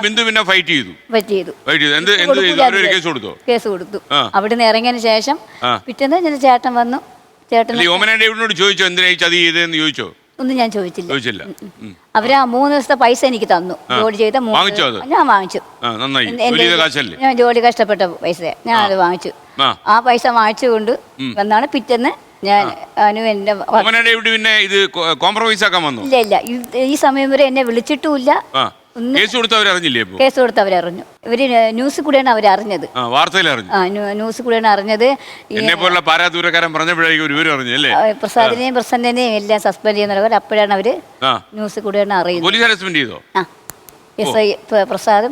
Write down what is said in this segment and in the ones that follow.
ബിന്ദു പിന്നെ ഫൈറ്റ് ചെയ്തു. കേസ് കൊടുത്തു. അവിടുന്ന് ഇറങ്ങിയതിന് ശേഷം പിറ്റേന്ന് ഞാൻ ചേട്ടൻ വന്നു. ചേട്ടൻ ഡേവിഡിനോട് ചോദിച്ചോ എന്തിനാ ഈ ചതി ചെയ്തതെന്ന് ചോദിച്ചോ? ഒന്നും ഞാൻ ചോദിച്ചില്ല. അവര് 3 ദിവസത്തെ പൈസ എനിക്ക് തന്നു. ജോലി ചെയ്ത ഞാൻ വാങ്ങിച്ചു. ഞാൻ ജോലി കഷ്ടപ്പെട്ട പൈസ ഞാൻ അത് വാങ്ങിച്ചു. ആ പൈസ വാങ്ങിച്ചുകൊണ്ട് വന്നാണ് പിറ്റേന്ന് ഞാൻ പിന്നെ ഇത് കോംപ്രമൈസ് ആക്കാൻ വന്നു. ഇല്ല ഈ സമയം വരെ എന്നെ വിളിച്ചിട്ടുമില്ല. കേസ് കൊടുത്തവരറിഞ്ഞില്ലേ? കേസ് കൊടുത്തവരറിഞ്ഞു. ഇവര് ന്യൂസിൽ കൂടെയാണ് അവരറിഞ്ഞത്. ന്യൂസിൽ കൂടെയാണ് അറിഞ്ഞത്. പ്രസാദിനെയും പ്രസന്നനെയും എല്ലാം സസ്പെൻഡ് ചെയ്യുന്നവർ അപ്പോഴാണ് അവര് ന്യൂസിൽ കൂടെയാണ് അറിയുന്നത്. പ്രസാദ്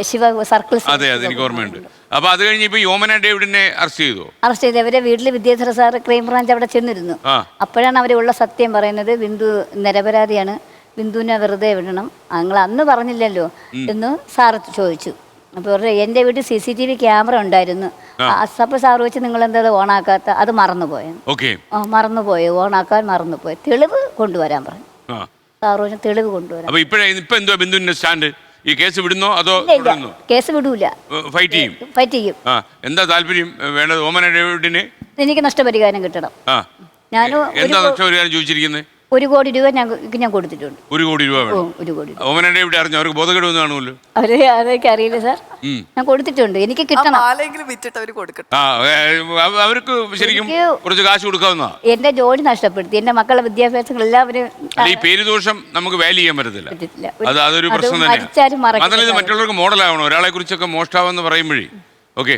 ശിവ സർക്കിൾ. അതെ എനിക്ക് ഓർമ്മയുണ്ട്. അപ്പൊ അത് കഴിഞ്ഞ് ഇപ്പൊ യോമന ഡേവിഡിനെ അറസ്റ്റ് ചെയ്തു. അവരെ വീട്ടില് വിദ്യാധര സാർ ക്രൈംബ്രാഞ്ച് അവിടെ ചെന്നിരുന്നു. അപ്പോഴാണ് അവരുള്ള സത്യം പറയുന്നത്. ബിന്ദു നിരപരാധിയാണ്, ബിന്ദുവിനെ വെറുതെ വിടണം. നിങ്ങൾ അന്ന് പറഞ്ഞില്ലല്ലോ എന്ന് സാറ് ചോദിച്ചു. അപ്പോൾ എൻ്റെ വീട്ടിൽ CCTV ക്യാമറ ഉണ്ടായിരുന്നു. അപ്പോൾ സാറ് വെച്ച് നിങ്ങൾ എന്താ ഓണാക്കാത്ത? അത് മറന്നുപോയി, ഓണാക്കാൻ മറന്നുപോയി. തെളിവ് കൊണ്ടുവരാൻ പറഞ്ഞു. സാറ് പറഞ്ഞു തെളിവ് കൊണ്ടുവരാൻ. ഈ കേസ് വിടുന്നോ അതോ കേസ് വിടൂല, ഫൈറ്റ് ചെയ്യും. എന്താ താല്പര്യം വേണ്ടത്? ഓമന ഡേവിഡിന് എനിക്ക് നഷ്ടപരിഹാരം കിട്ടണം. എന്താ നഷ്ടപരിഹാരം ചോദിച്ചിരിക്കുന്നത്? 1 കോടി രൂപ ഞാൻ കൊടുത്തിട്ടുണ്ട്. 1 കോടി രൂപ ഓമന ഡേവിഡ് അറിഞ്ഞു? അവർക്ക് ബോധക്കേട് കാണുമല്ലോ. അതൊക്കെ അറിയില്ല സാർ. ഞാൻ കൊടുത്തിട്ടുണ്ട്, എനിക്ക് കിട്ടണം. അവർക്ക് ശരിക്കും കുറച്ച് കാശ് കൊടുക്കാവുന്ന. എന്റെ ജോലി നഷ്ടപ്പെടുത്തി, എന്റെ മക്കളുടെ വിദ്യാഭ്യാസം എല്ലാവരും. ഈ പേരുദോഷം നമുക്ക് വാല്യൂ ചെയ്യാൻ പറ്റത്തില്ല. അതൊരു പ്രശ്നം തന്നെയാണ്. മറ്റുള്ളവർക്ക് മോഡലാവണം. ഒരാളെ കുറിച്ചൊക്കെ മോഷ്ടാവെന്ന് പറയുമ്പോഴേ. ഓക്കെ.